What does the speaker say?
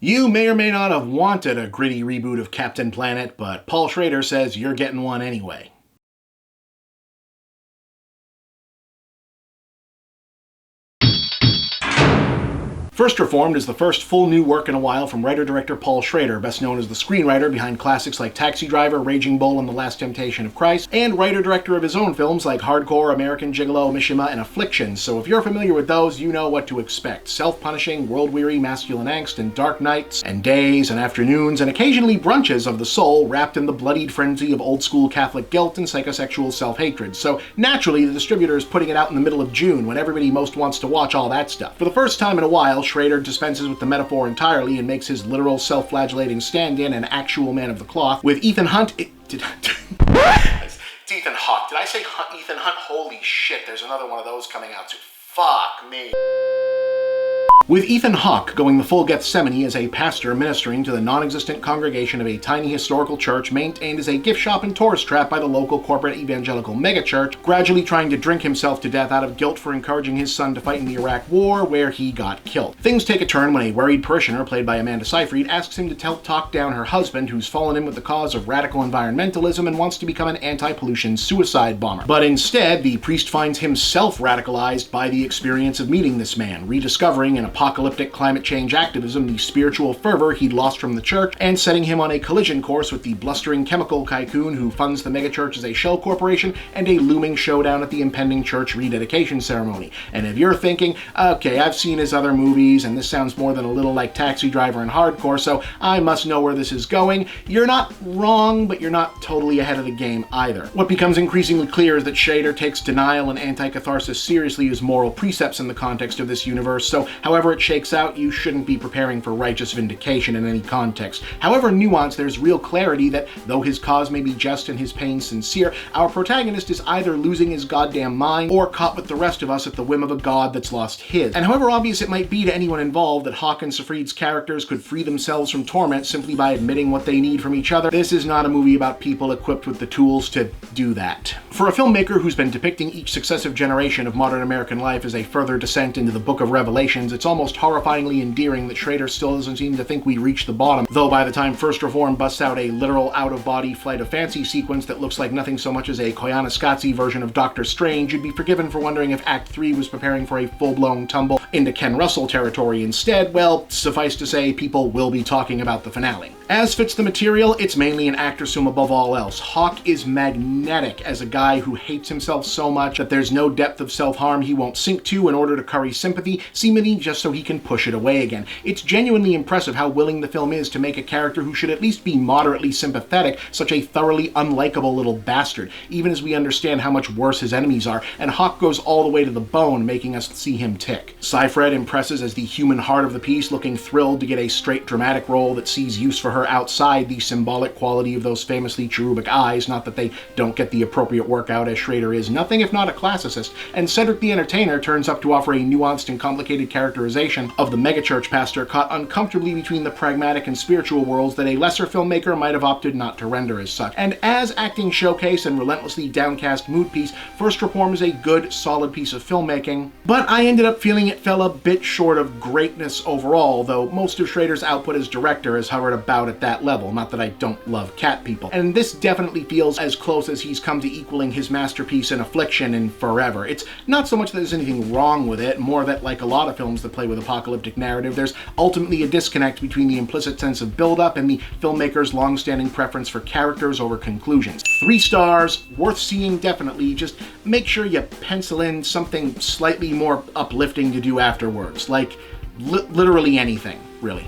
You may or may not have wanted a gritty reboot of Captain Planet, but Paul Schrader says you're getting one anyway. First Reformed is the first full new work in a while from writer-director Paul Schrader, best known as the screenwriter behind classics like Taxi Driver, Raging Bull, and The Last Temptation of Christ, and writer-director of his own films like Hardcore, American Gigolo, Mishima, and Affliction. So if you're familiar with those, you know what to expect. Self-punishing, world-weary, masculine angst, and dark nights, and days, and afternoons, and occasionally brunches of the soul wrapped in the bloodied frenzy of old-school Catholic guilt and psychosexual self-hatred. So naturally, the distributor is putting it out in the middle of June, when everybody most wants to watch all that stuff. For the first time in a while, Schrader dispenses with the metaphor entirely and makes his literal self-flagellating stand-in an actual man of the cloth. With Ethan Hunt... It's Ethan Hawke. Did I say Ethan Hunt? Holy shit, there's another one of those coming out too. Fuck me. With Ethan Hawke going the full Gethsemane as a pastor ministering to the non-existent congregation of a tiny historical church maintained as a gift shop and tourist trap by the local corporate evangelical megachurch, gradually trying to drink himself to death out of guilt for encouraging his son to fight in the Iraq War, where he got killed. Things take a turn when a worried parishioner, played by Amanda Seyfried, asks him to talk down her husband, who's fallen in with the cause of radical environmentalism and wants to become an anti-pollution suicide bomber. But instead, the priest finds himself radicalized by the experience of meeting this man, rediscovering in apocalyptic climate change activism the spiritual fervor he'd lost from the church, and setting him on a collision course with the blustering chemical tycoon who funds the megachurch as a shell corporation, and a looming showdown at the impending church rededication ceremony. And if you're thinking, okay, I've seen his other movies, and this sounds more than a little like Taxi Driver and Hardcore, so I must know where this is going, you're not wrong, but you're not totally ahead of the game either. What becomes increasingly clear is that Schrader takes denial and anti-catharsis seriously as moral precepts in the context of this universe, so however it shakes out, you shouldn't be preparing for righteous vindication in any context. However nuanced, there's real clarity that, though his cause may be just and his pain sincere, our protagonist is either losing his goddamn mind or caught with the rest of us at the whim of a god that's lost his. And however obvious it might be to anyone involved that Hawke and Seyfried's characters could free themselves from torment simply by admitting what they need from each other, this is not a movie about people equipped with the tools to do that. For a filmmaker who's been depicting each successive generation of modern American life as a further descent into the Book of Revelations, it's almost horrifyingly endearing that Schrader still doesn't seem to think we reached the bottom, though by the time First Reform busts out a literal out-of-body flight of fancy sequence that looks like nothing so much as a Koyaanisqatsi version of Doctor Strange, you'd be forgiven for wondering if Act 3 was preparing for a full-blown tumble into Ken Russell territory instead. Well, suffice to say, people will be talking about the finale. As fits the material, it's mainly an actor sum above all else. Hawke is magnetic as a guy who hates himself so much that there's no depth of self-harm he won't sink to in order to curry sympathy, seemingly just so he can push it away again. It's genuinely impressive how willing the film is to make a character who should at least be moderately sympathetic such a thoroughly unlikable little bastard, even as we understand how much worse his enemies are, and Hawke goes all the way to the bone, making us see him tick. Seyfried impresses as the human heart of the piece, looking thrilled to get a straight dramatic role that sees use for her outside the symbolic quality of those famously cherubic eyes, not that they don't get the appropriate workout as Schrader is nothing if not a classicist, and Cedric the Entertainer turns up to offer a nuanced and complicated characterization of the megachurch pastor caught uncomfortably between the pragmatic and spiritual worlds that a lesser filmmaker might have opted not to render as such. And as acting showcase and relentlessly downcast mood piece, First Reform is a good, solid piece of filmmaking, but I ended up feeling it fell a bit short of greatness overall, though most of Schrader's output as director has hovered about at that level, not that I don't love cat people. And this definitely feels as close as he's come to equaling his masterpiece in Affliction and Forever. It's not so much that there's anything wrong with it, more that, like a lot of films that play with apocalyptic narrative, there's ultimately a disconnect between the implicit sense of build-up and the filmmaker's long-standing preference for characters over conclusions. 3 stars, worth seeing definitely, just make sure you pencil in something slightly more uplifting to do afterwards, like literally anything, really.